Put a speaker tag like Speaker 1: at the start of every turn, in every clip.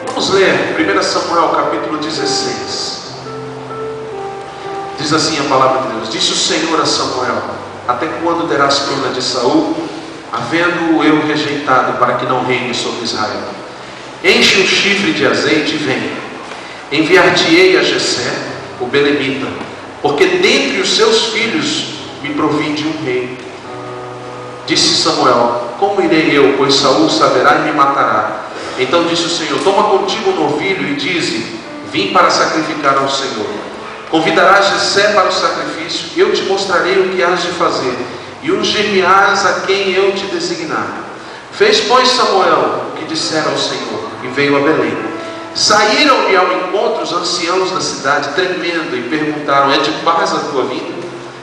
Speaker 1: Vamos ler 1 Samuel capítulo 16. Diz assim a palavra de Deus: disse o Senhor a Samuel: até quando terás pena de Saul, havendo-o eu rejeitado, para que não reine sobre Israel? Enche um chifre de azeite e vem. Enviar-te-ei a Jessé, o belemita, porque dentre os seus filhos me provide um rei. Disse Samuel: como irei eu, pois Saul saberá e me matará? Então disse o Senhor: toma contigo um novilho e dize: vim para sacrificar ao Senhor. Convidarás Jessé para o sacrifício, eu te mostrarei o que hás de fazer, e ungir-me-ás a quem eu te designar. Fez, pois, Samuel o que dissera ao Senhor, e veio a Belém. Saíram-lhe ao encontro os anciãos da cidade, tremendo, e perguntaram: é de paz a tua vinda?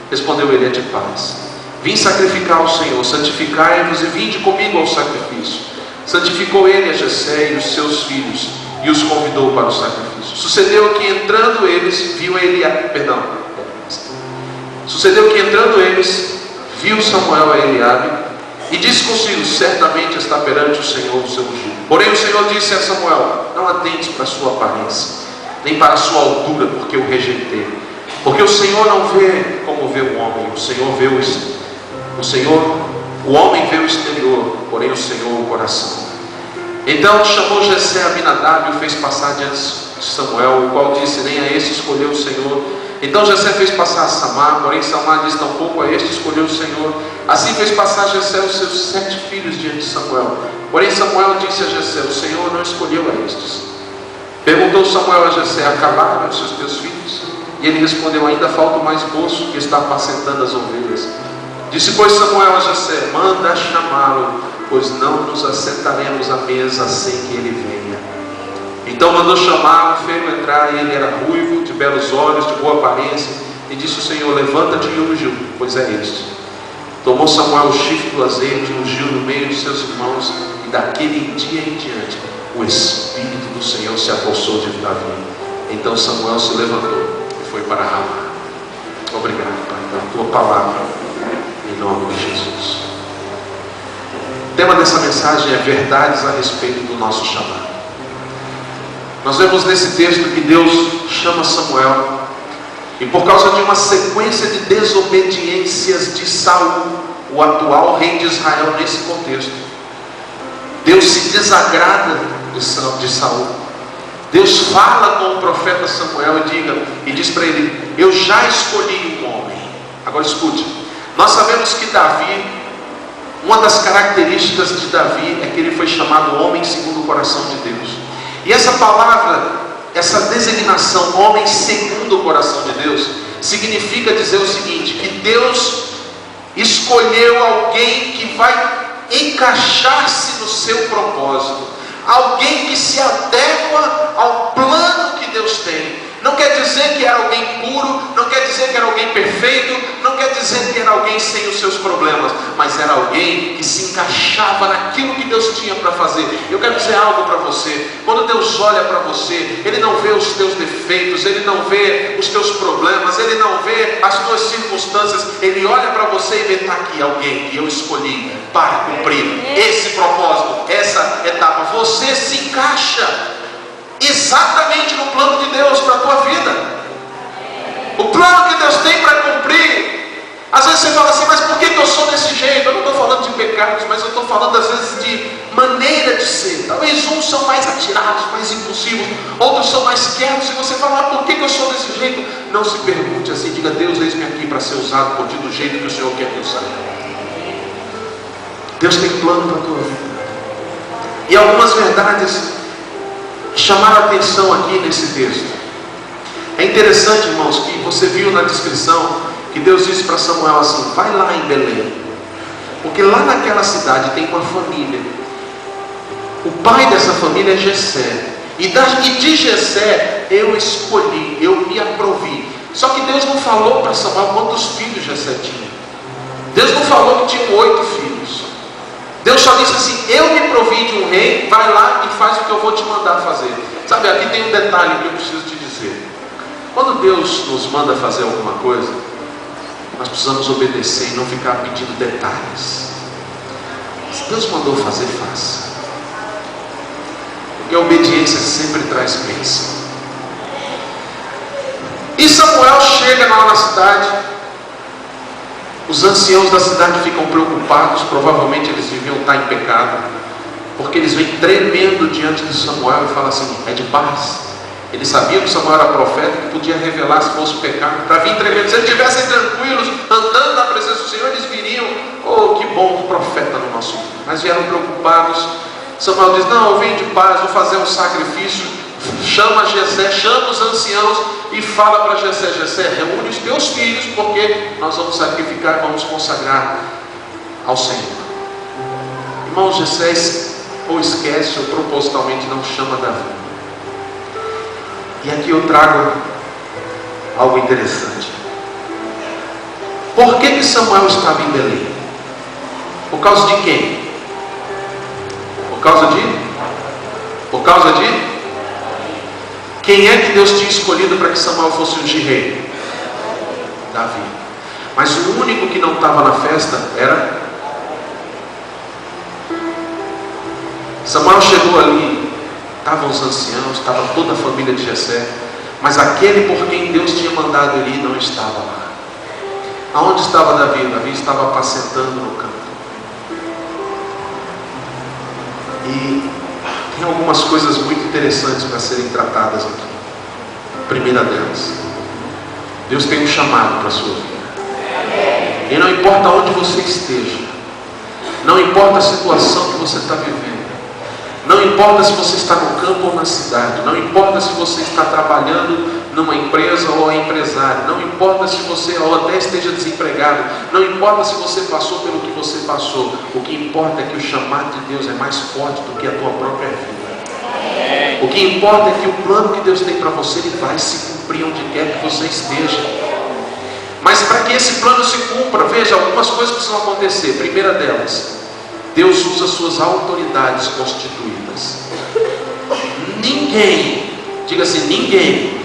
Speaker 1: Respondeu ele: é de paz. Vim sacrificar ao Senhor, santificai-vos e vinde comigo ao sacrifício. Santificou ele a Jessé e os seus filhos, e os convidou para o sacrifício. Sucedeu que entrando eles, viu Samuel a Eliabe, e disse consigo: certamente está perante o Senhor o seu ungido. Porém o Senhor disse a Samuel: não atentes para a sua aparência, nem para a sua altura, porque o rejeitei. Porque o Senhor não vê como vê o homem, o homem vê o exterior, porém o Senhor o coração. Então chamou Jessé a Abinadab e o fez passar diante de Samuel, o qual disse: nem a este escolheu o Senhor. Então Jessé fez passar a Samar, porém Samar disse: tampouco a este escolheu o Senhor. Assim fez passar Jessé os seus 7 filhos diante de Samuel. Porém Samuel disse a Jessé: o Senhor não escolheu a estes. Perguntou Samuel a Jessé: acabaram os teus filhos? E ele respondeu: ainda falta o mais moço, que está apacentando as ovelhas. Disse, pois, Samuel a Jessé: manda chamá-lo, pois não nos assentaremos à mesa sem que ele venha. Então mandou chamá-lo, fez-o entrar, e ele era ruivo, de belos olhos, de boa aparência. E disse o Senhor: levanta-te e ungiu, pois é este. Tomou Samuel o chifre do azeite e ungiu no meio de seus irmãos, e daquele dia em diante o Espírito do Senhor se apossou de Davi. Então Samuel se levantou e foi para Ramá. Obrigado, Pai, pela tua palavra, em nome de Jesus. O tema dessa mensagem é verdades a respeito do nosso chamado. Nós vemos nesse texto que Deus chama Samuel, e por causa de uma sequência de desobediências de Saul, o atual rei de Israel, nesse contexto, Deus se desagrada de Saul. Deus fala com o profeta Samuel e diz para ele: eu já escolhi um homem. Agora escute, nós sabemos que Davi, uma das características de Davi é que ele foi chamado homem segundo o coração de Deus. E essa palavra, essa designação, homem segundo o coração de Deus, significa dizer o seguinte: que Deus escolheu alguém que vai encaixar-se no seu propósito, alguém que se adequa ao plano que Deus tem. Não quer dizer que era alguém puro, não quer dizer que era alguém perfeito, não quer dizer que era alguém sem os seus problemas, mas era alguém que se encaixava naquilo que Deus tinha para fazer. Eu quero dizer algo para você: quando Deus olha para você, Ele não vê os teus defeitos, Ele não vê os teus problemas, Ele não vê as tuas circunstâncias. Ele olha para você e vê: está aqui alguém que eu escolhi para cumprir esse propósito, essa etapa. Você se encaixa exatamente no plano de Deus para a tua vida. O plano que Deus tem para cumprir. Às vezes você fala assim: mas por que eu sou desse jeito? Eu não estou falando de pecados, mas eu estou falando às vezes de maneira de ser. Talvez uns são mais atirados, mais impulsivos, outros são mais quietos. E você fala: por que eu sou desse jeito? Não se pergunte assim, diga: Deus, eis-me aqui para ser usado por ti do jeito que o Senhor quer que eu saia. Deus tem plano para a tua vida. E algumas verdades chamaram a atenção aqui nesse texto. É interessante, irmãos, que você viu na descrição que Deus disse para Samuel assim: vai lá em Belém, porque lá naquela cidade tem uma família. O pai dessa família é Jessé, e de Jessé eu escolhi, eu me aprovi. Só que Deus não falou para Samuel quantos filhos Jessé tinha. Deus não falou que tinha 8 filhos. Deus só disse assim: eu me provi de um rei, vai lá e faz o que eu vou te mandar fazer. Sabe, aqui tem um detalhe que eu preciso te dizer. Quando Deus nos manda fazer alguma coisa, nós precisamos obedecer e não ficar pedindo detalhes. Se Deus mandou fazer, faça. e a obediência sempre traz bênção. E Samuel chega lá na cidade. Os anciãos da cidade ficam preocupados. Provavelmente eles deviam estar em pecado, porque eles vêm tremendo diante de Samuel e falam assim: é de paz. Eles sabiam que Samuel era profeta, que podia revelar se fosse pecado, para vir tremendo. Se eles estivessem tranquilos, andando na presença do Senhor, eles viriam: oh, que bom, um profeta no nosso meio. Mas vieram preocupados. Samuel diz: não, eu vim de paz, vou fazer um sacrifício. Chama Jessé, chama os anciãos e fala para Jessé: Jessé, reúne os teus filhos, porque nós vamos sacrificar, vamos consagrar ao Senhor. Irmãos, Jessé ou esquece ou propositalmente não chama Davi. E aqui eu trago algo interessante. Por que Samuel estava em Belém? Por causa de quem? Por causa de quem é que Deus tinha escolhido para que Samuel fosse ungir rei? Davi. Mas o único que não estava na festa era Samuel. Chegou ali, estavam os anciãos, estava toda a família de Jessé, mas aquele por quem Deus tinha mandado ele não estava lá. Aonde estava Davi? Davi estava apacentando no campo. E tem algumas coisas muito interessantes para serem tratadas aqui. Primeira delas, Deus tem um chamado para a sua vida. E não importa onde você esteja, não importa a situação que você está vivendo, não importa se você está no campo ou na cidade, não importa se você está trabalhando numa empresa ou é empresário, não importa se você ou até esteja desempregado, não importa se você passou pelo que você passou, o que importa é que o chamado de Deus é mais forte do que a tua própria vida. O que importa é que o plano que Deus tem para você, ele vai se cumprir onde quer que você esteja. Mas para que esse plano se cumpra, veja, algumas coisas precisam acontecer. Primeira delas, Deus usa suas autoridades constituídas. Ninguém, diga assim, ninguém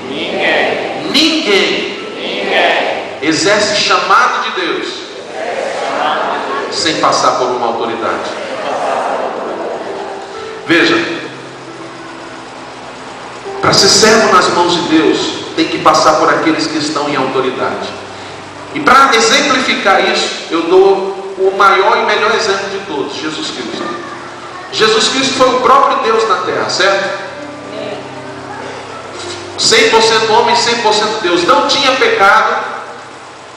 Speaker 1: exerce chamado de Deus sem passar por uma autoridade. Veja, para ser servo nas mãos de Deus, tem que passar por aqueles que estão em autoridade. E para exemplificar isso, eu dou o maior e melhor exemplo de todos: Jesus Cristo. Jesus Cristo foi o próprio Deus na terra, certo? 100% homem, 100% Deus. Não tinha pecado,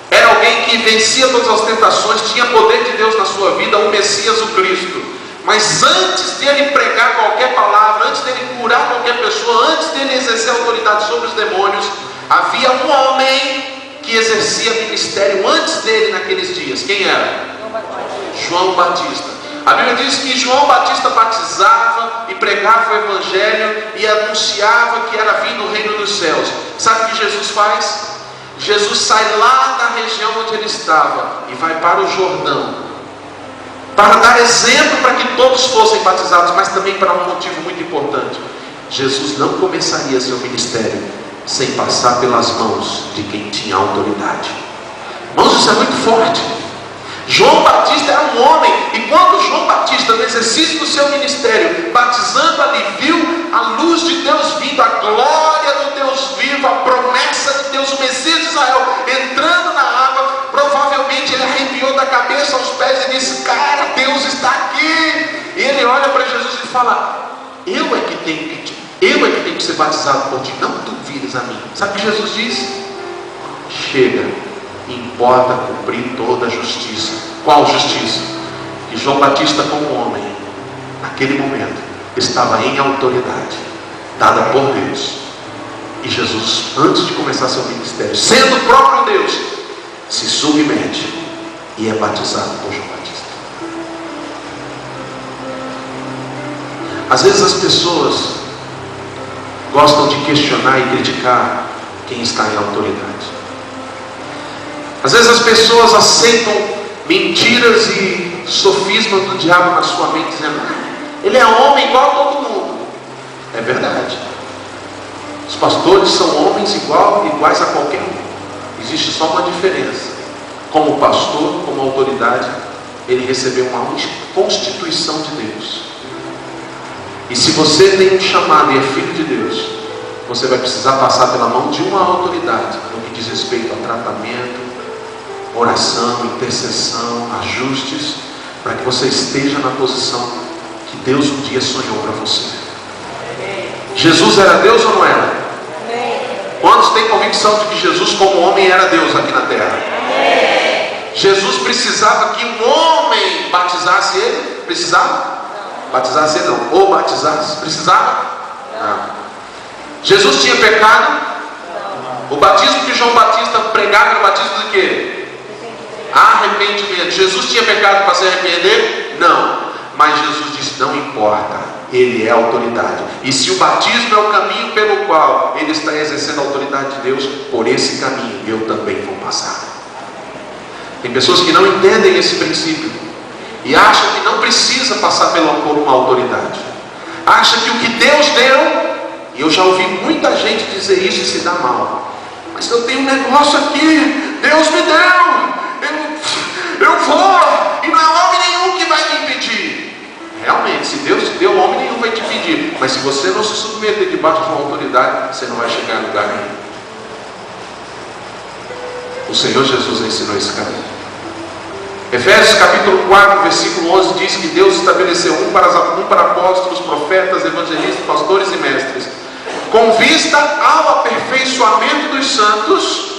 Speaker 1: era alguém que vencia todas as tentações, tinha poder de Deus na sua vida, o Messias, o Cristo. Mas antes dele pregar qualquer palavra, antes dele curar qualquer pessoa, antes dele exercer autoridade sobre os demônios, havia um homem que exercia ministério antes dele naqueles dias. Quem era? João Batista. A Bíblia diz que João Batista batizava e pregava o Evangelho e anunciava que era vindo o reino dos céus. Sabe o que Jesus faz? Jesus sai lá da região onde ele estava e vai para o Jordão, para dar exemplo para que todos fossem batizados, mas também para um motivo muito importante: Jesus não começaria seu ministério sem passar pelas mãos de quem tinha autoridade. Irmãos, isso é muito forte. João Batista era um homem, e quando João Batista, no exercício do seu ministério, batizando ali, viu a luz de Deus vindo, a glória do Deus vivo, a promessa de Deus, o Messias de Israel entrando na água, provavelmente ele arrepiou da cabeça aos pés e disse: cara, Deus está aqui. E ele olha para Jesus e fala: eu é que tenho que ser batizado por ti, não tu vires a mim. Sabe o que Jesus disse? Chega, importa cumprir toda a justiça. Qual justiça? Que João Batista, como homem, naquele momento, estava em autoridade dada por Deus. E Jesus, antes de começar seu ministério, sendo o próprio Deus, se submete e é batizado por João Batista. Às vezes as pessoas gostam de questionar e criticar quem está em autoridade. Às vezes as pessoas aceitam mentiras e sofismas do diabo na sua mente, dizendo: ele é homem igual a todo mundo. É verdade. Os pastores são homens iguais a qualquer um. Existe só uma diferença: como pastor, como autoridade, ele recebeu uma constituição de Deus. E se você tem um chamado e é filho de Deus, você vai precisar passar pela mão de uma autoridade no que diz respeito a tratamento, oração, intercessão, ajustes, para que você esteja na posição que Deus um dia sonhou para você. Jesus era Deus ou não era? Quantos têm convicção de que Jesus como homem era Deus aqui na terra? Jesus precisava que um homem batizasse ele? Precisava? Batizasse ele não. Ou batizasse? Precisava? Não. Jesus tinha pecado? O batismo que João Batista pregava era o batismo de quê? Arrependimento. Jesus tinha pecado para se arrepender? Não. Mas Jesus disse, não importa, Ele é a autoridade. E se o batismo é o caminho pelo qual Ele está exercendo a autoridade de Deus, por esse caminho eu também vou passar. Tem pessoas que não entendem esse princípio e acham que não precisa passar por uma autoridade. Acham que o que Deus deu, e eu já ouvi muita gente dizer isso e se dar mal. Mas eu tenho um negócio aqui, Deus me deu, eu vou, e não é homem nenhum que vai me impedir. Realmente, se Deus te deu, homem nenhum vai te impedir. Mas se você não se submeter debaixo de uma autoridade, você não vai chegar a lugar nenhum. O Senhor Jesus ensinou esse caminho. Efésios capítulo 4, versículo 11 diz que Deus estabeleceu um para apóstolos, profetas, evangelistas, pastores e mestres, com vista ao aperfeiçoamento dos santos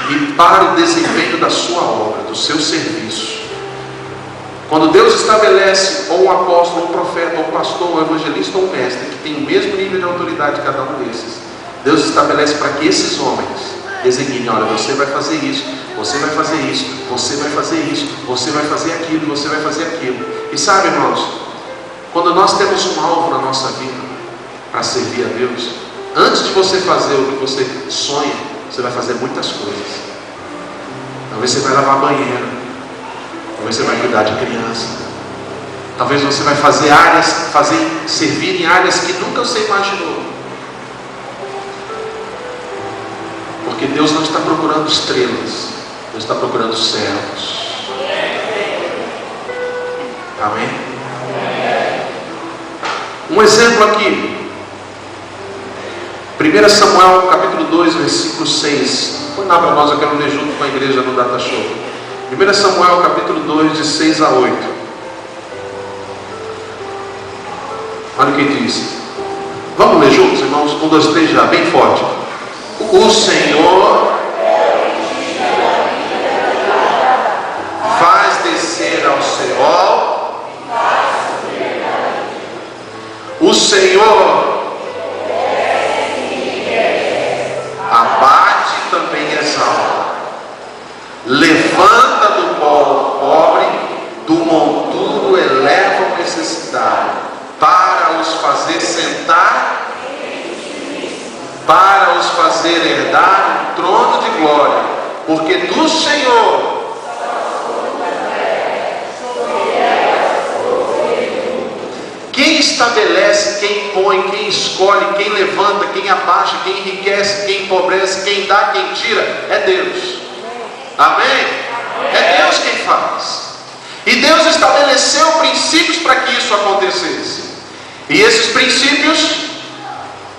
Speaker 1: e para o desempenho da sua obra, do seu serviço. Quando Deus estabelece ou um apóstolo, ou um profeta, ou um pastor, ou um evangelista, ou um mestre, que tem o mesmo nível de autoridade de cada um desses, Deus estabelece para que esses homens designem, olha, você vai fazer isso, você vai fazer isso, você vai fazer isso, você vai fazer aquilo, você vai fazer aquilo. E sabe, irmãos, quando nós temos um alvo na nossa vida para servir a Deus, antes de você fazer o que você sonha, você vai fazer muitas coisas. Talvez você vai lavar banheiro, talvez você vai cuidar de criança, talvez você vai servir em áreas que nunca você imaginou. Porque Deus não está procurando estrelas, Deus está procurando servos. Amém? Um exemplo aqui, 1 Samuel capítulo 2, versículo 6. Põe lá para nós, eu quero ler junto com a igreja no Data Show. 1 Samuel capítulo 2, de 6 a 8. Olha o que diz. Vamos ler juntos, irmãos? 1, 2, 3 já, bem forte. O Senhor faz descer ao Seol, o Senhor abate e também exalta, levanta do pó pobre, do monturo eleva o necessitado, para os fazer sentar, para os fazer herdar um trono de glória, porque do Senhor quem estabelece, quem põe, quem escolhe, quem levanta, quem abaixa, quem enriquece, quem empobrece, quem dá, quem tira, é Deus. Amém? É Deus quem faz. E Deus estabeleceu princípios para que isso acontecesse. E esses princípios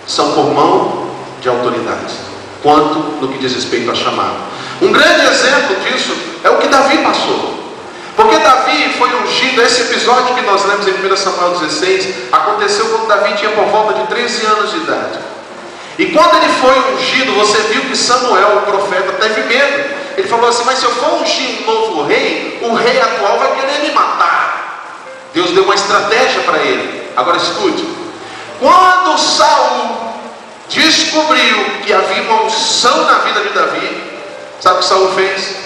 Speaker 1: são por mão de autoridade, quanto no que diz respeito a chamado. Um grande exemplo disso é o que Davi passou. Porque Davi foi ungido. Esse episódio que nós lemos em 1 Samuel 16 aconteceu quando Davi tinha por volta de 13 anos de idade. E quando ele foi ungido, você viu que Samuel, o profeta, teve medo. Ele falou assim, mas se eu for ungir um novo rei, o rei atual vai querer me matar. Deus deu uma estratégia para ele. Agora escute. Quando Saul descobriu que havia uma unção na vida de Davi, sabe o que Saul fez?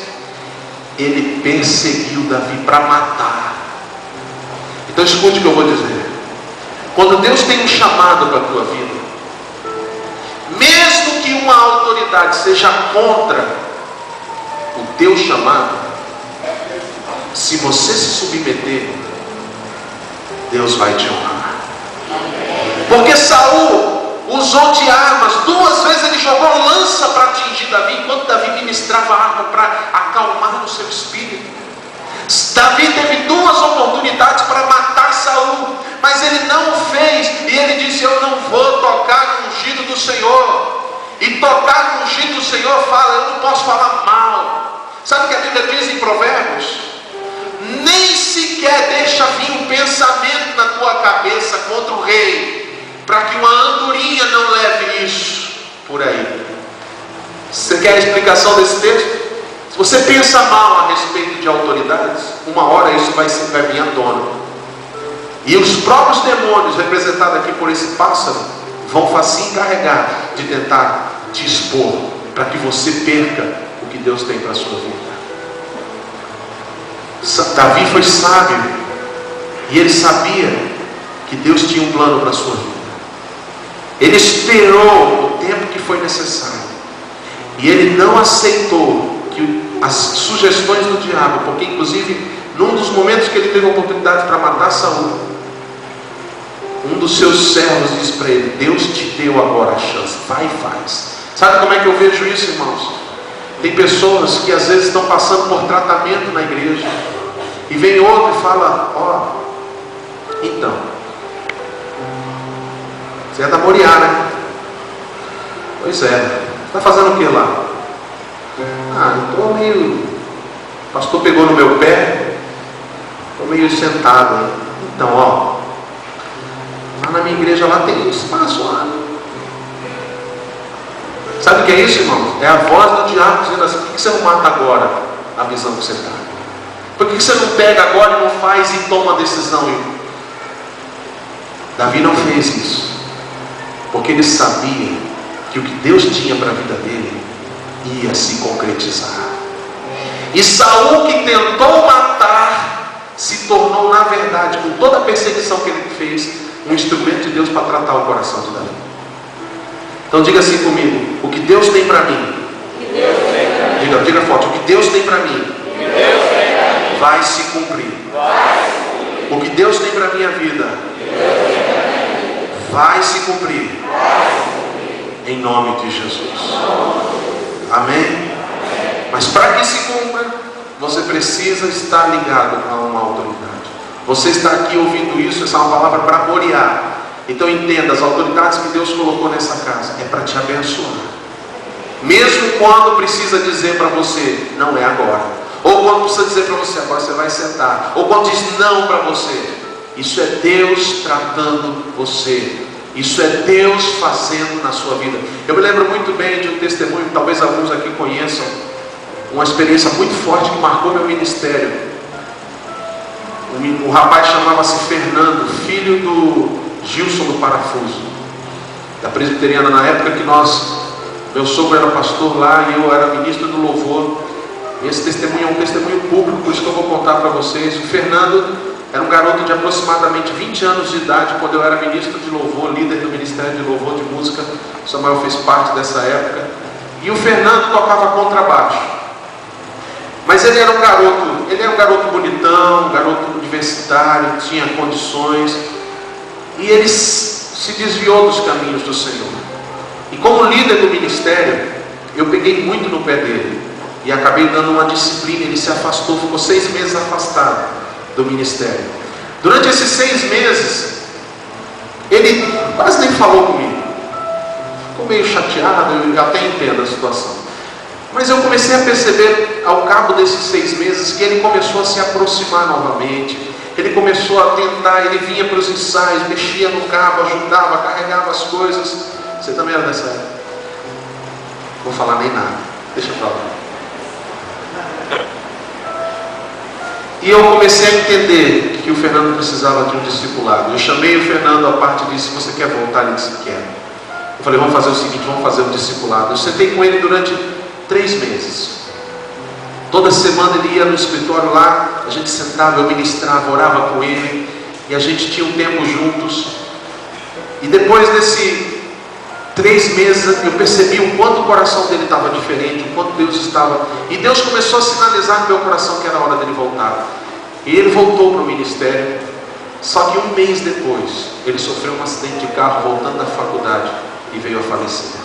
Speaker 1: Ele perseguiu Davi para matar. Então escute o que eu vou dizer. Quando Deus tem um chamado para a tua vida, mesmo que uma autoridade seja contra o teu chamado, se você se submeter, Deus vai te honrar. Porque Saul usou de armas, 2 vezes ele jogou lança para atingir Davi, enquanto Davi ministrava a arma para acalmar o seu espírito. Davi teve duas oportunidades para matar Saul, mas ele não o fez, e ele disse: eu não vou tocar no ungido do Senhor. E tocar no ungido do Senhor fala, eu não posso falar mal. Sabe o que a Bíblia diz em Provérbios? Nem sequer deixa vir um pensamento na tua cabeça contra o rei, para que uma andorinha não leve isso por aí. Você quer a explicação desse texto? Se você pensa mal a respeito de autoridades, uma hora isso vai vir à tona. E os próprios demônios, representados aqui por esse pássaro, vão se encarregar de tentar te expor, para que você perca o que Deus tem para a sua vida. Davi foi sábio, e ele sabia que Deus tinha um plano para a sua vida. Ele esperou o tempo que foi necessário, e ele não aceitou as sugestões do diabo, porque inclusive num dos momentos que ele teve a oportunidade para matar Saul, um dos seus servos disse para ele: Deus te deu agora a chance, vai e faz. Sabe como é que eu vejo isso, irmãos? Tem pessoas que às vezes estão passando por tratamento na igreja, e vem outro e fala: ó, então, você é da Moriá, né? Pois é. Está fazendo o que lá? Eu estou meio... O pastor pegou no meu pé, estou meio sentado aí. Então, ó, lá na minha igreja lá tem um espaço lá. Sabe o que é isso, irmão? É a voz do diabo dizendo assim: por que você não mata agora a visão que você está? Por que você não pega agora e não faz e toma a decisão? Davi não fez isso, porque ele sabia que o que Deus tinha para a vida dele ia se concretizar. E Saul, que tentou matar, se tornou, na verdade, com toda a perseguição que ele fez, um instrumento de Deus para tratar o coração de Davi. Então diga assim comigo: o que Deus tem para mim, diga forte, o que Deus tem para mim vai se cumprir. O que Deus tem para a minha vida vai se cumprir, em nome de Jesus. Amém? Mas para que se cumpra, você precisa estar ligado a uma autoridade. Você está aqui ouvindo isso, essa é uma palavra para Moriá. Então entenda, as autoridades que Deus colocou nessa casa é para te abençoar. Mesmo quando precisa dizer para você: não é agora. Ou quando precisa dizer para você: agora você vai sentar. Ou quando diz não para você. Isso é Deus tratando você. Isso é Deus fazendo na sua vida. Eu me lembro muito bem de um testemunho, talvez alguns aqui conheçam, uma experiência muito forte que marcou meu ministério. O rapaz chamava-se Fernando, filho do Gilson do Parafuso, da presbiteriana, na época que meu sogro era pastor lá e eu era ministro do louvor. Esse testemunho é um testemunho público, por isso que eu vou contar para vocês. O Fernando era um garoto de aproximadamente 20 anos de idade, quando eu era ministro de louvor, líder do Ministério de Louvor de Música. O Samuel fez parte dessa época. E o Fernando tocava contrabaixo. Mas ele era um garoto bonitão, um garoto universitário, tinha condições. E ele se desviou dos caminhos do Senhor. E como líder do ministério, eu peguei muito no pé dele. E acabei dando uma disciplina, ele se afastou, ficou 6 meses afastado do ministério. Durante esses 6 meses, ele quase nem falou comigo. Ficou meio chateado, eu até entendo a situação. Mas eu comecei a perceber, ao cabo desses 6 meses, que ele começou a se aproximar novamente. Ele começou a tentar, ele vinha para os ensaios, mexia no cabo, ajudava, carregava as coisas. Você também era dessa época? Não vou falar nem nada, deixa pra lá. E eu comecei a entender que o Fernando precisava de um discipulado. Eu chamei o Fernando à parte e disse: você quer voltar? Ele disse: quero. Eu falei: vamos fazer o seguinte, vamos fazer um discipulado. Eu sentei com ele durante 3 meses. Toda semana ele ia no escritório lá, a gente sentava, eu ministrava, orava com ele, e a gente tinha um tempo juntos. E depois desse 3 meses eu percebi o quanto o coração dele estava diferente, o quanto Deus estava, e Deus começou a sinalizar no meu coração que era hora dele voltar. E ele voltou para o ministério. Só que 1 mês depois ele sofreu um acidente de carro voltando da faculdade e veio a falecer.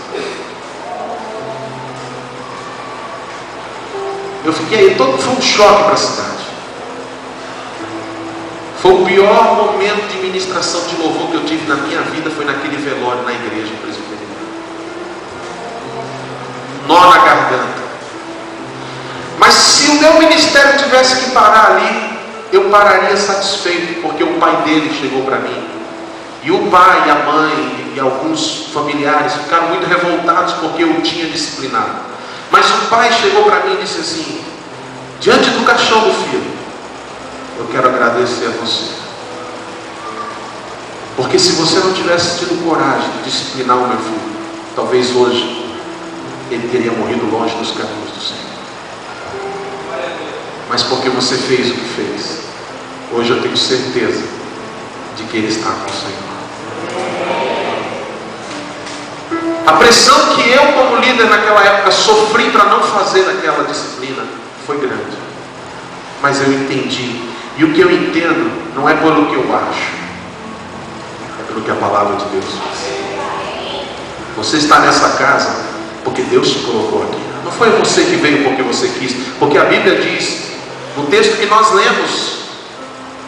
Speaker 1: Eu fiquei, foi um choque para a cidade. Foi o pior momento de ministração de louvor que eu tive na minha vida, foi naquele velório na igreja presbiteriana. Nó na garganta. Mas se o meu ministério tivesse que parar ali, eu pararia satisfeito, porque o pai dele chegou para mim. E o pai, a mãe e alguns familiares ficaram muito revoltados porque eu tinha disciplinado. Mas o pai chegou para mim e disse assim: diante do caixão do filho, eu quero agradecer a você. Porque se você não tivesse tido coragem de disciplinar o meu filho, talvez hoje ele teria morrido longe dos caminhos do Senhor. Mas porque você fez o que fez, hoje eu tenho certeza de que ele está com o Senhor. A pressão que eu, como líder naquela época, sofri para não fazer aquela disciplina foi grande. Mas eu entendi. E o que eu entendo não é pelo que eu acho, é pelo que a palavra de Deus diz. Você está nessa casa porque Deus te colocou aqui. Não foi você que veio porque você quis. Porque a Bíblia diz, no texto que nós lemos,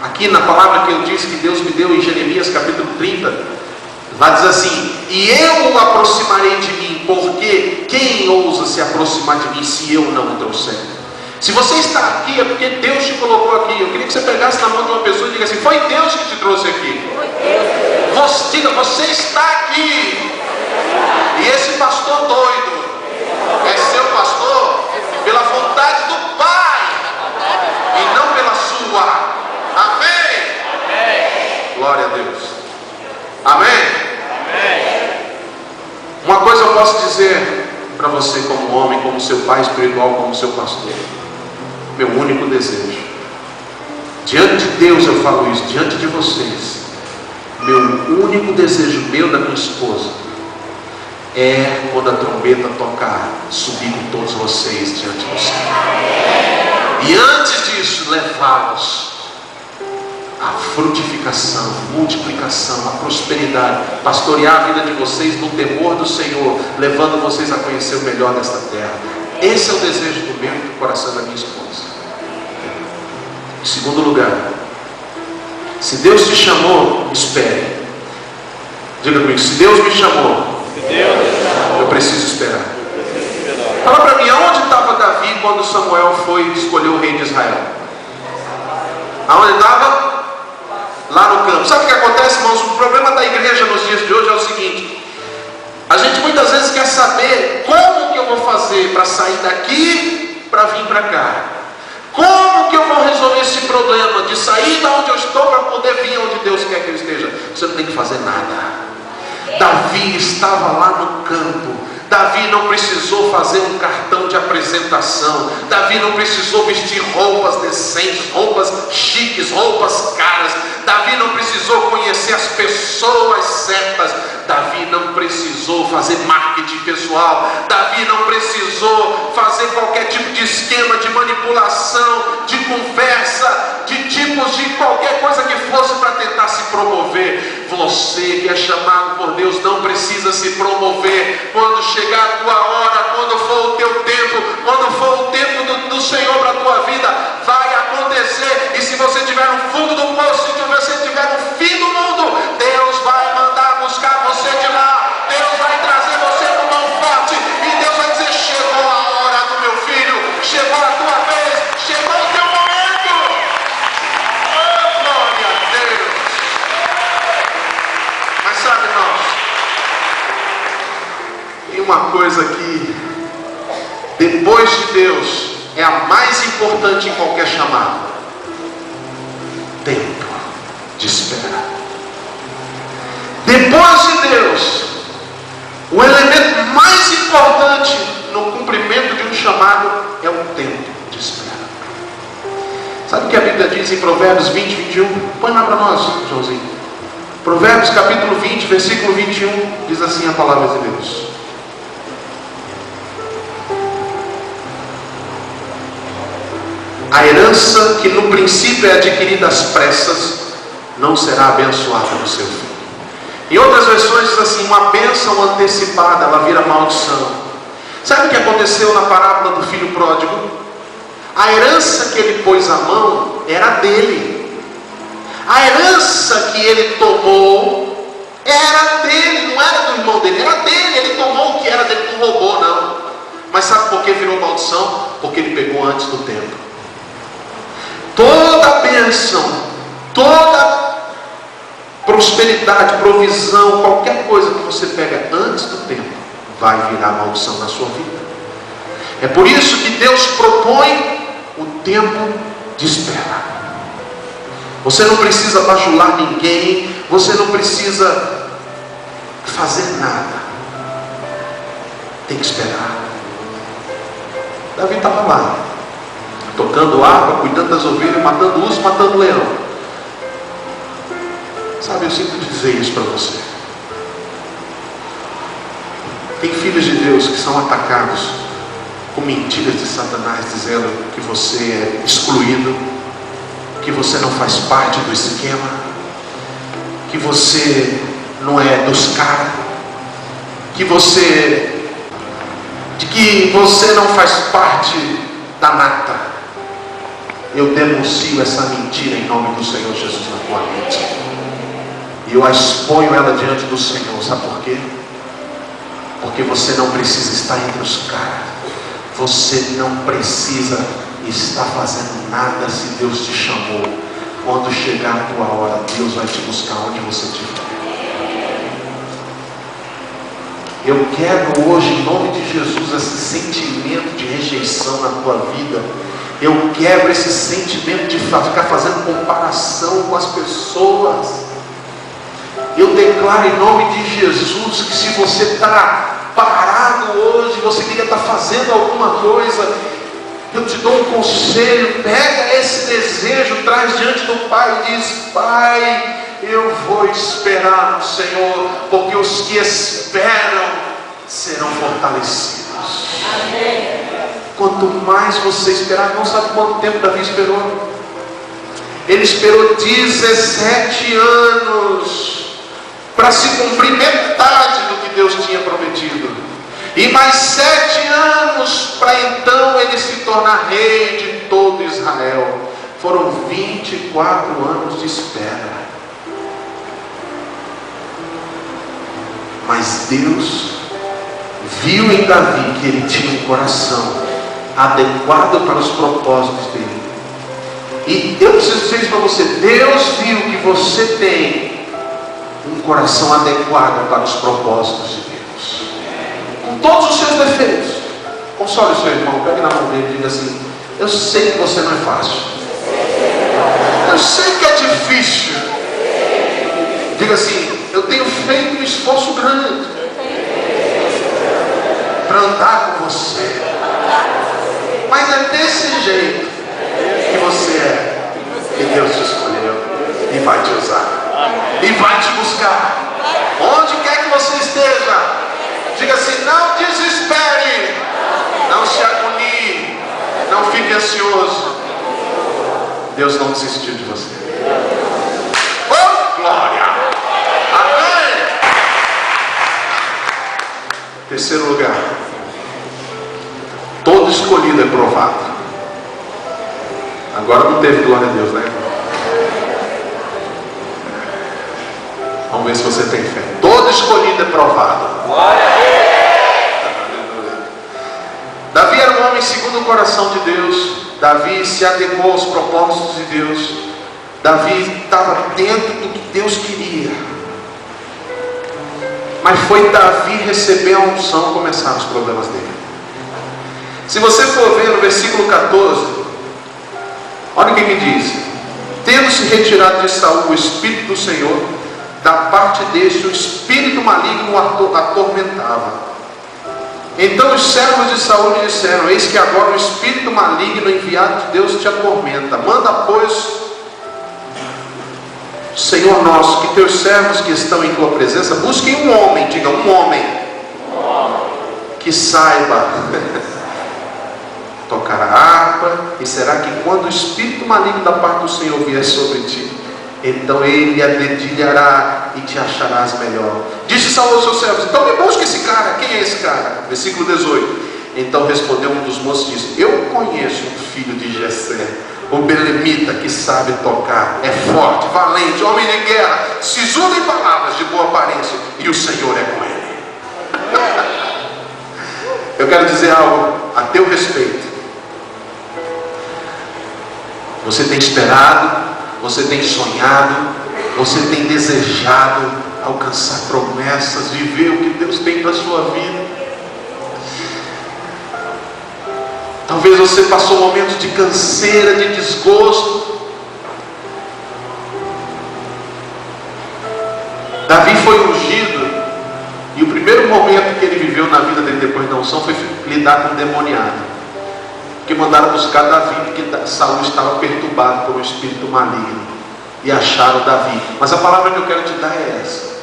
Speaker 1: aqui na palavra que eu disse que Deus me deu em Jeremias capítulo 30, lá diz assim: e eu o aproximarei de mim, porque quem ousa se aproximar de mim se eu não o trouxer? Se você está aqui é porque Deus te colocou aqui. Eu queria que você pegasse na mão de uma pessoa e diga assim: foi Deus que te trouxe aqui. Diga, você está aqui. E esse pastor doido é seu pastor pela vontade do Pai e não pela sua. Amém? Glória a Deus. Amém? Uma coisa eu posso dizer para você, como homem, como seu pai espiritual, como seu pastor: meu único desejo, diante de Deus eu falo isso, diante de vocês, meu único desejo, meu, da minha esposa, é quando a trombeta tocar, subir com todos vocês diante do Senhor. E antes disso, levá-los à frutificação, multiplicação, à prosperidade, pastorear a vida de vocês no temor do Senhor, levando vocês a conhecer o melhor desta terra. Esse é o desejo do meu e do coração da minha esposa. Em segundo lugar, se Deus te chamou, espere. Diga comigo: se Deus me chamou, eu preciso esperar. Fala para mim, aonde estava Davi quando Samuel foi escolher o rei de Israel? Aonde estava? Lá no campo. Sabe o que acontece, irmãos? O problema da igreja nos dias de hoje é o seguinte: a gente muitas vezes quer saber como que eu vou fazer para sair daqui para vir para cá. Como que eu vou resolver esse problema de sair da onde eu estou para poder vir onde Deus quer que eu esteja? Você não tem que fazer nada. Davi estava lá no campo. Davi não precisou fazer um cartão de apresentação. Davi não precisou vestir roupas decentes, roupas chiques, roupas caras. Davi não precisou conhecer as pessoas certas. Davi não precisou fazer marketing pessoal. Davi não precisou fazer qualquer tipo de esquema de manipulação, de conversa, de tipos de qualquer coisa que fosse para tentar se promover. Você que é chamado por Deus não precisa se promover. Quando chegar a tua hora, quando for o teu tempo, quando for o tempo do Senhor para a tua vida, vai acontecer. E se você estiver no fundo do poço, se você estiver no fim do mundo, Deus vai mandar buscar você de lá. Deus vai trazer você com mão forte e Deus vai dizer: chegou a hora do meu filho, chegou a tua vez, chegou o teu momento. Oh, glória a Deus. Mas sabe, irmãos, tem uma coisa que depois de Deus é a mais importante em qualquer chamado: tempo de espera. Depois de Deus, o elemento mais importante no cumprimento de um chamado é o tempo de espera. Sabe o que a Bíblia diz em Provérbios 20, 21? Põe lá para nós, Joãozinho. Provérbios capítulo 20, versículo 21, diz assim a palavra de Deus: a herança que no princípio é adquirida às pressas não será abençoada no seu fim. Em outras versões diz assim: uma bênção antecipada, ela vira maldição. Sabe o que aconteceu na parábola do filho pródigo? A herança que ele pôs à mão era dele. A herança que ele tomou era dele, não era do irmão dele, era dele. Ele tomou o que era dele, não roubou, não. Mas sabe por que virou maldição? Porque ele pegou antes do tempo. Toda bênção, toda prosperidade, provisão, qualquer coisa que você pega antes do tempo, vai virar maldição na sua vida. É por isso que Deus propõe o tempo de espera. Você não precisa bajular ninguém, você não precisa fazer nada. Tem que esperar. Davi estava lá, tocando harpa, cuidando das ovelhas, matando urso, matando leão. Sabe, eu sinto dizer isso para você. Tem filhos de Deus que são atacados com mentiras de Satanás, dizendo que você é excluído, que você não faz parte do esquema, que você não é dos caras, que você não faz parte da nata. Eu denuncio essa mentira em nome do Senhor Jesus na tua mente, e eu a exponho ela diante do Senhor. Sabe por quê? Porque você não precisa estar entre os caras. Você não precisa estar fazendo nada se Deus te chamou. Quando chegar a tua hora, Deus vai te buscar onde você estiver. Eu quero hoje, em nome de Jesus, esse sentimento de rejeição na tua vida. Eu quebro esse sentimento de ficar fazendo comparação com as pessoas. Eu declaro em nome de Jesus que se você está parado hoje, você queria estar fazendo alguma coisa, eu te dou um conselho: pega esse desejo, traz diante do Pai e diz: Pai, eu vou esperar no Senhor, porque os que esperam serão fortalecidos. Amém. Quanto mais você esperar, não sabe quanto tempo Davi esperou? Ele esperou 17 anos para se cumprir metade do que Deus tinha prometido, e mais 7 anos para então ele se tornar rei de todo Israel. Foram 24 anos de espera. Mas Deus viu em Davi que ele tinha um coração adequado para os propósitos dele. E eu preciso dizer isso para você: Deus viu que você tem um coração adequado para os propósitos de Deus, com todos os seus defeitos. Console o seu irmão, pegue na mão dele e diga assim: eu sei que você não é fácil, eu sei que é difícil. Diga assim: eu tenho feito um esforço grande para andar com você, mas é desse jeito que você é, que Deus te escolheu e vai te usar, e vai te buscar onde quer que você esteja. Diga assim: não desespere, não se agonie, não fique ansioso. Deus não desistiu de você. Oh, glória! Amém! Terceiro lugar, todo escolhido é provado. Agora não teve glória a Deus, né? Vamos ver se você tem fé. Todo escolhido é provado. Glória a Deus. Davi era um homem segundo o coração de Deus. Davi se adequou aos propósitos de Deus. Davi estava dentro do que Deus queria. Mas foi Davi receber a unção e começaram os problemas dele. Se você for ver no versículo 14, olha o que diz: tendo se retirado de Saul o Espírito do Senhor, da parte deste o espírito maligno o atormentava. Então os servos de Saul lhe disseram: eis que agora o espírito maligno enviado de Deus te atormenta. Manda, pois, Senhor nosso, que teus servos que estão em tua presença busquem um homem, diga um homem, que saiba tocar a harpa. E será que quando o espírito maligno da parte do Senhor vier sobre ti, então ele a dedilhará e te acharás melhor. Disse Saul aos seus servos: então me busque esse cara. Quem é esse cara? Versículo 18. Então respondeu um dos moços e disse: eu conheço um filho de Jessé, O belemita que sabe tocar, é forte, valente, homem de guerra, sisudo em palavras, de boa aparência, e o Senhor é com ele. Eu quero dizer algo a teu respeito. Você tem esperado, você tem sonhado, você tem desejado alcançar promessas, viver o que Deus tem para a sua vida. Talvez você passou momentos de canseira, de desgosto. Davi foi ungido, e o primeiro momento que ele viveu na vida dele depois da unção foi lidar com o demoniado. Que mandaram buscar Davi, porque Saul estava perturbado por um espírito maligno, e acharam Davi. Mas a palavra que eu quero te dar é essa: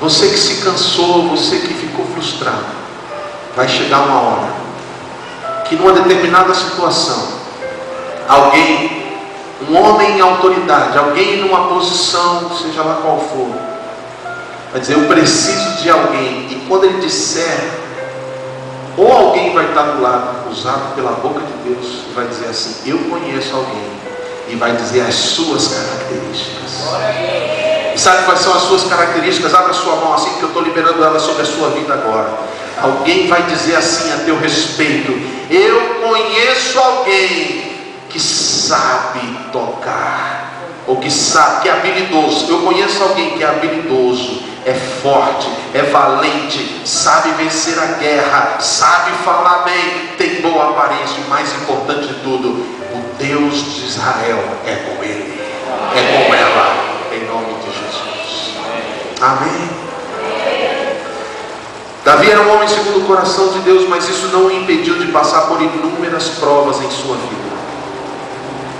Speaker 1: você que se cansou, você que ficou frustrado, vai chegar uma hora que numa determinada situação, alguém, um homem em autoridade, alguém numa posição, seja lá qual for, vai dizer: eu preciso de alguém. E quando ele disser, ou alguém vai estar do lado, usado pela boca de Deus, e vai dizer assim: eu conheço alguém, e vai dizer as suas características. E sabe quais são as suas características? Abra sua mão assim, que eu estou liberando ela sobre a sua vida agora. Alguém vai dizer assim a teu respeito: eu conheço alguém que sabe tocar, ou que sabe, que é habilidoso. Eu conheço alguém que é habilidoso, é forte, é valente, sabe vencer a guerra, sabe falar bem, tem boa aparência, e mais importante de tudo, o Deus de Israel é com ele, é com ela, em nome de Jesus. Amém. Davi era um homem segundo o coração de Deus, mas isso não o impediu de passar por inúmeras provas em sua vida.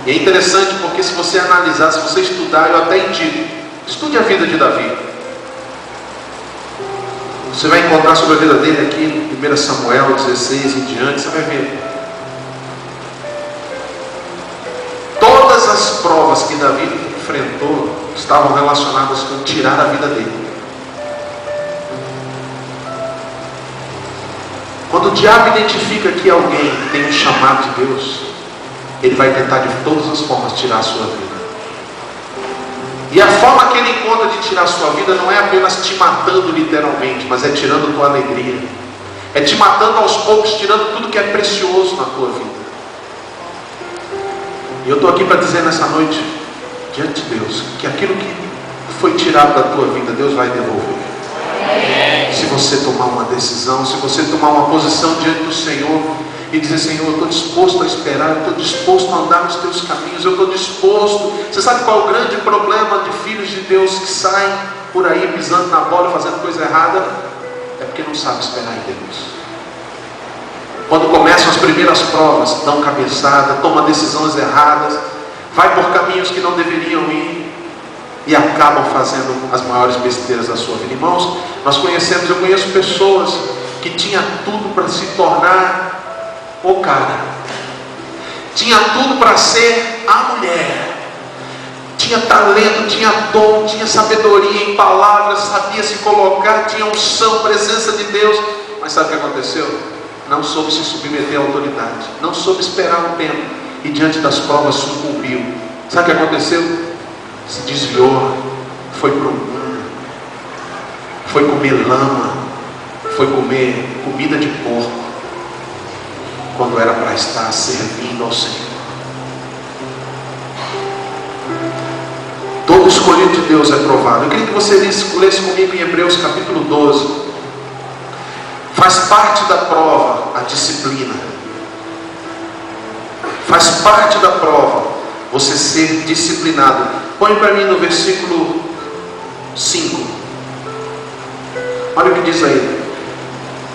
Speaker 1: E é interessante porque, se você analisar, se você estudar, eu até indico, estude a vida de Davi. Você vai encontrar sobre a vida dele aqui em 1 Samuel 16 em diante, você vai ver. Todas as provas que Davi enfrentou estavam relacionadas com tirar a vida dele. Quando o diabo identifica que alguém tem um chamado de Deus, ele vai tentar de todas as formas tirar a sua vida. E a forma que ele encontra de tirar a sua vida não é apenas te matando literalmente, mas é tirando tua alegria, é te matando aos poucos, tirando tudo que é precioso na tua vida. E eu estou aqui para dizer nessa noite, diante de Deus, que aquilo que foi tirado da tua vida, Deus vai devolver. Se você tomar uma decisão, se você tomar uma posição diante do Senhor e dizer: Senhor, eu estou disposto a esperar, eu estou disposto a andar nos teus caminhos, eu estou disposto. Você sabe qual é o grande problema de filhos de Deus que saem por aí pisando na bola e fazendo coisa errada? É porque não sabem esperar em Deus. Quando começam as primeiras provas, dão cabeçada, tomam decisões erradas, vai por caminhos que não deveriam ir, e acabam fazendo as maiores besteiras da sua vida. Irmãos, eu conheço pessoas que tinham tudo para se tornar o cara, tinha tudo para ser a mulher, tinha talento, tinha dom, tinha sabedoria em palavras, sabia se colocar, tinha unção, presença de Deus, mas sabe o que aconteceu? Não soube se submeter à autoridade, não soube esperar um tempo, e diante das provas sucumbiu. Sabe o que aconteceu? Se desviou, foi para o mundo, foi comer lama, foi comer comida de porco, quando era para estar servindo ao Senhor. Todo escolhido de Deus é provado. Eu queria que você lesse comigo em Hebreus capítulo 12. Faz parte da prova a disciplina, faz parte da prova você ser disciplinado. Põe para mim no versículo 5. Olha o que diz aí.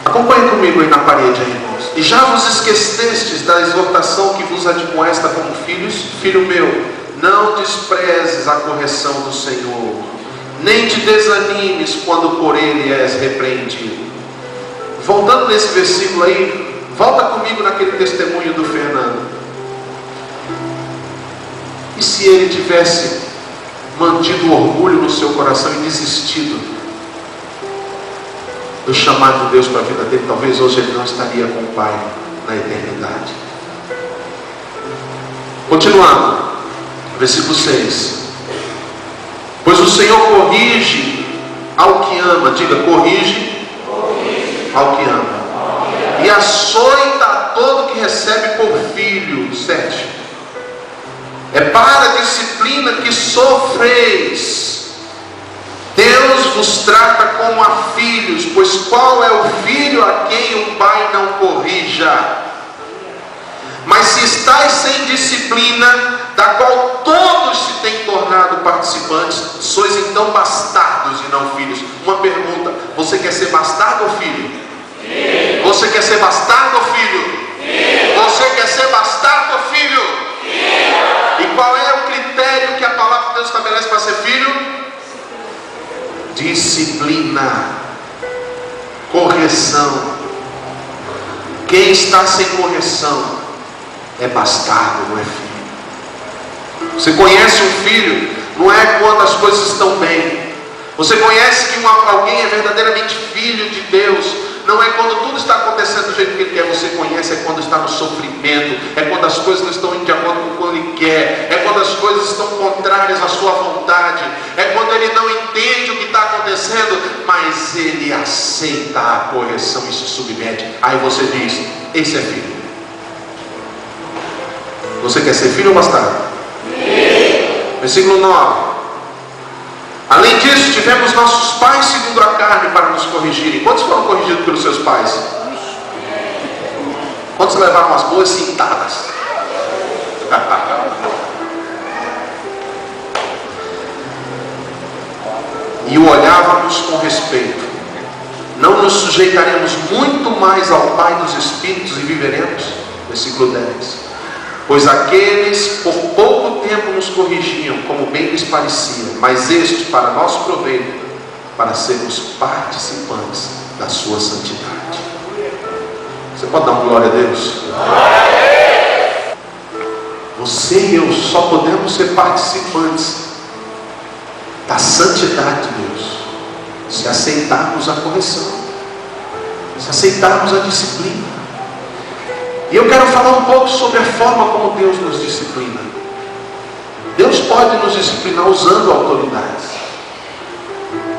Speaker 1: Acompanhe comigo aí na parede, aí, irmãos. E já vos esquecestes da exortação que vos admoesta como filhos? Filho meu, não desprezes a correção do Senhor, nem te desanimes quando por ele és repreendido. Voltando nesse versículo aí, volta comigo naquele testemunho do Fernando. E se ele tivesse mantido o orgulho no seu coração e desistido do chamado de Deus para a vida dele, talvez hoje ele não estaria com o Pai na eternidade. Continuando, versículo 6. Pois o Senhor corrige ao que ama. Diga, corrige ao que ama. E açoita a todo que recebe por filho. 7. É para a disciplina que sofreis. Deus vos trata como a filhos, pois qual é o filho a quem o pai não corrija? Mas se estáis sem disciplina, da qual todos se têm tornado participantes, sois então bastardos e não filhos. Uma pergunta: você quer ser bastardo ou filho? Sim. Você quer ser bastardo ou filho? Sim. Você quer ser bastardo ou filho? Sim. E qual é o critério que a palavra de Deus estabelece para ser filho? Disciplina, correção. Quem está sem correção é bastardo, não é filho. Você conhece um filho, não é quando as coisas estão bem. Você conhece que alguém é verdadeiramente filho de Deus, não é quando tudo está acontecendo do jeito que Ele quer. Você conhece é quando está no sofrimento, é quando as coisas não estão indo de acordo com o que Ele quer, é quando as coisas estão contrárias à sua vontade, é quando Ele não entende o que está acontecendo, mas Ele aceita a correção e se submete. Aí você diz: esse é filho. Você quer ser filho ou bastardo? Sim. Versículo 9. Além disso, tivemos nossos pais segundo a carne para nos corrigirem. Quantos foram corrigidos pelos seus pais? Quantos levaram umas boas cintadas? E o olhávamos com respeito. Não nos sujeitaremos muito mais ao Pai dos Espíritos e viveremos? Versículo 10. Pois aqueles por pouco tempo nos corrigiam, como bem lhes parecia, mas este para nosso proveito, para sermos participantes da sua santidade. Você pode dar uma glória a Deus? Você e eu só podemos ser participantes da santidade de Deus se aceitarmos a correção, se aceitarmos a disciplina. E eu quero falar um pouco sobre a forma como Deus nos disciplina. Deus pode nos disciplinar usando autoridades.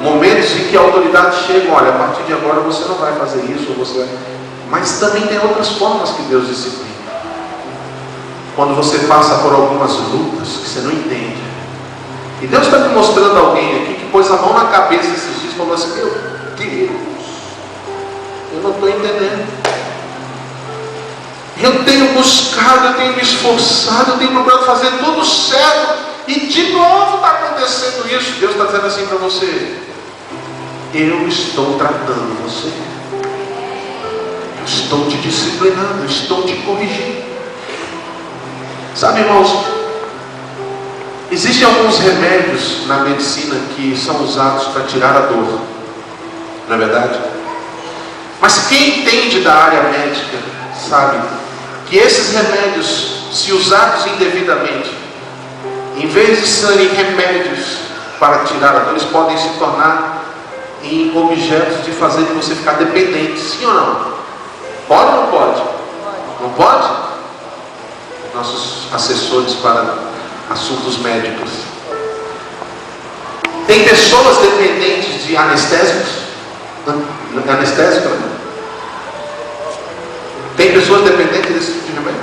Speaker 1: Momentos em que a autoridade chega: olha, a partir de agora você não vai fazer isso, ou você vai... Mas também tem outras formas que Deus disciplina. Quando você passa por algumas lutas que você não entende. E Deus está me mostrando alguém aqui que pôs a mão na cabeça esses dias e falou assim: meu Deus, eu não estou entendendo. Eu tenho buscado, eu tenho me esforçado, eu tenho procurado fazer tudo certo, e de novo está acontecendo isso. Deus está dizendo assim para você: eu estou tratando você, eu estou te disciplinando, eu estou te corrigindo. Sabe, irmãos, existem alguns remédios na medicina que são usados para tirar a dor, não é verdade? Mas quem entende da área médica sabe que esses remédios, se usados indevidamente, em vez de serem remédios para tirar a dor, eles podem se tornar em objetos de fazer você ficar dependente. Sim ou não? Pode ou não pode? Não pode? Nossos assessores para assuntos médicos. Tem pessoas dependentes de anestésicos? Anestésico? Tem pessoas dependentes desse tipo de remédio?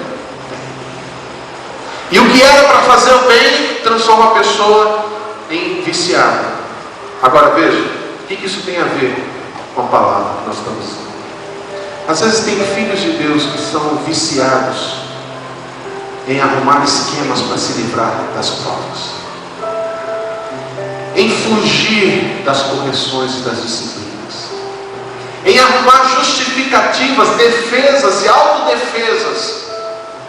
Speaker 1: E o que era para fazer o bem transforma a pessoa em viciada. Agora veja, o que isso tem a ver com a palavra que nós estamos usando? Às vezes tem filhos de Deus que são viciados em arrumar esquemas para se livrar das provas, em fugir das correções e das disciplinas, em arrumar justificativas, defesas e autodefesas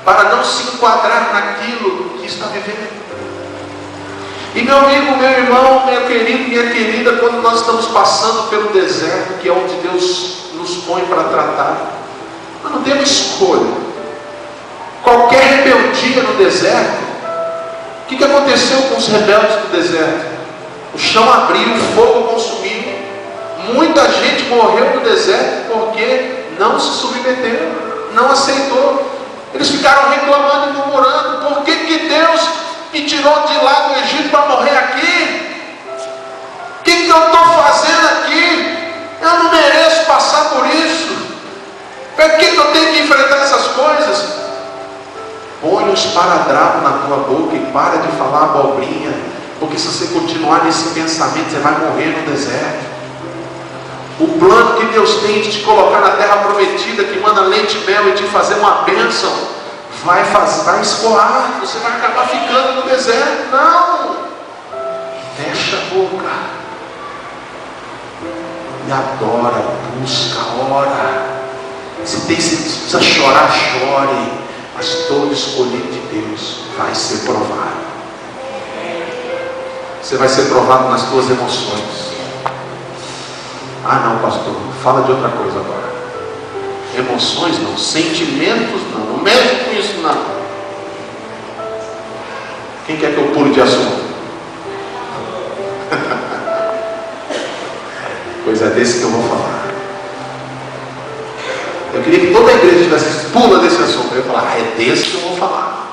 Speaker 1: para não se enquadrar naquilo que está vivendo. E meu amigo, meu irmão, meu querido, minha querida, quando nós estamos passando pelo deserto, que é onde Deus nos põe para tratar, nós não temos escolha. Qualquer rebeldia no deserto, o que aconteceu com os rebeldes do deserto? O chão abriu, o fogo consumiu. Muita gente morreu no deserto porque não se submeteu, não aceitou. Eles ficaram reclamando e murmurando: por que que Deus me tirou de lá do Egito para morrer aqui? O que eu estou fazendo aqui? Eu não mereço passar por isso. Para que eu tenho que enfrentar essas coisas? Põe um esparadrapo na tua boca e para de falar abobrinha, porque se você continuar nesse pensamento, você vai morrer no deserto. O plano que Deus tem de te colocar na terra prometida, que manda leite e mel, e te fazer uma bênção, vai escoar, você vai acabar ficando no deserto. Não! Fecha a boca e adora, busca, ora. Se precisa chorar, chore, mas todo escolhido de Deus vai ser provado. Você vai ser provado nas tuas emoções. Ah não, pastor, fala de outra coisa agora. Emoções não, sentimentos não mexe com isso não. Quem quer que eu pule de assunto? Pois é desse que eu vou falar. Eu queria que toda a igreja tivesse pula desse assunto. Eu ia falar, é desse que eu vou falar.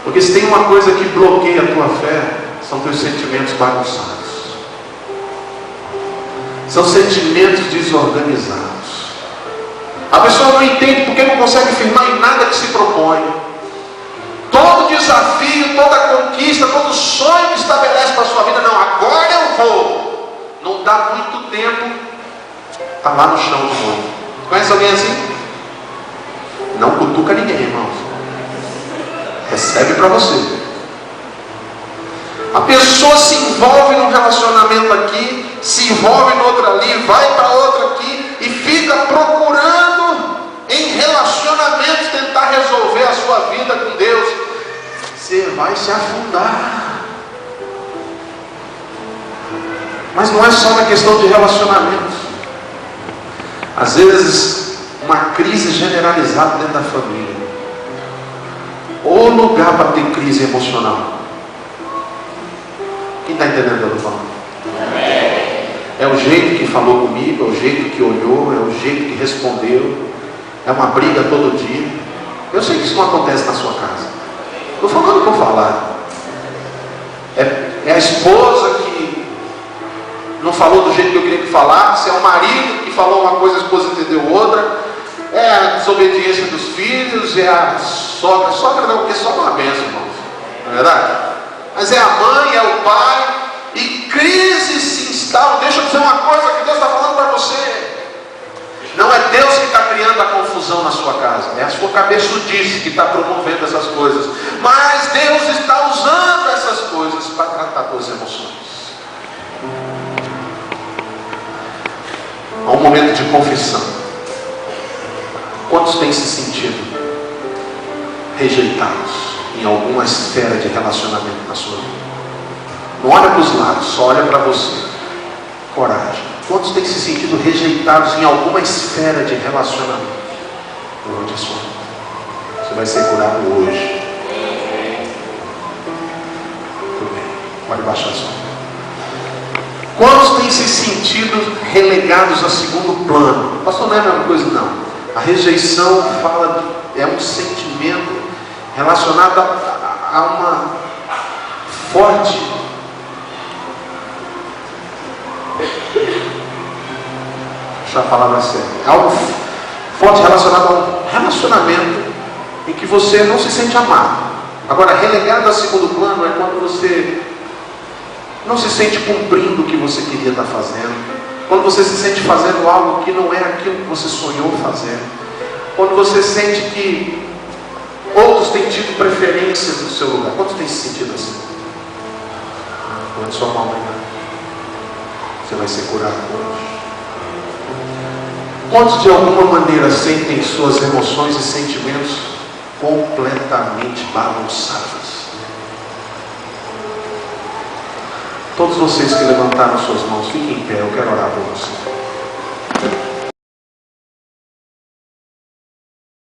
Speaker 1: Porque se tem uma coisa que bloqueia a tua fé, são teus sentimentos bagunçados. São sentimentos desorganizados. A pessoa não entende porque não consegue firmar em nada que se propõe. Todo desafio, toda conquista, todo sonho que estabelece para a sua vida, não, agora eu vou. Não dá muito tempo, está lá no chão do mundo. Conhece alguém assim? Não cutuca ninguém, irmãos. Recebe para você. A pessoa se envolve num relacionamento aqui, se envolve no outro ali, vai para outro aqui e fica procurando em relacionamentos tentar resolver a sua vida com Deus. Você vai se afundar. Mas não é só na questão de relacionamentos. Às vezes, uma crise generalizada dentro da família. Ou lugar para ter crise emocional. Quem está entendendo o que eu estou falando? É o jeito que falou comigo, é o jeito que olhou, é o jeito que respondeu. É uma briga todo dia. Eu sei que isso não acontece na sua casa. Estou falando por falar. É a esposa que não falou do jeito que eu queria que falasse. É o marido que falou uma coisa, a esposa entendeu outra. É a desobediência dos filhos. É a sogra. Sogra não, porque sogra é uma bênção, irmãos. Não é verdade? Mas é a mãe, é o pai. E crise se instala. Deixa eu dizer uma coisa que Deus está falando para você. Não é Deus que está criando a confusão na sua casa. É a sua cabeçudice que está promovendo essas coisas. Mas Deus está usando essas coisas para tratar suas emoções. Há um momento de confissão. Quantos têm se sentido rejeitados em alguma esfera de relacionamento na sua vida? Não olha para os lados, só olha para você. Coragem. Quantos têm se sentido rejeitados em alguma esfera de relacionamento durante a sua vida? Você vai ser curado hoje. Tudo bem. Pode baixar só. Quantos têm se sentido relegados a segundo plano? Pastor, não é a mesma coisa, não. A rejeição é um sentimento relacionado a uma forte a palavra certa. É algo forte relacionado a um relacionamento em que você não se sente amado. Agora, relegado a segundo plano é quando você não se sente cumprindo o que você queria estar fazendo. Quando você se sente fazendo algo que não é aquilo que você sonhou fazer. Quando você sente que outros têm tido preferências no seu lugar. Quantos têm se sentido assim? Levante sua mão aí. Você vai ser curado hoje. Quantos de alguma maneira sentem suas emoções e sentimentos completamente bagunçados? Todos vocês que levantaram suas mãos, fiquem em pé, eu quero orar por você.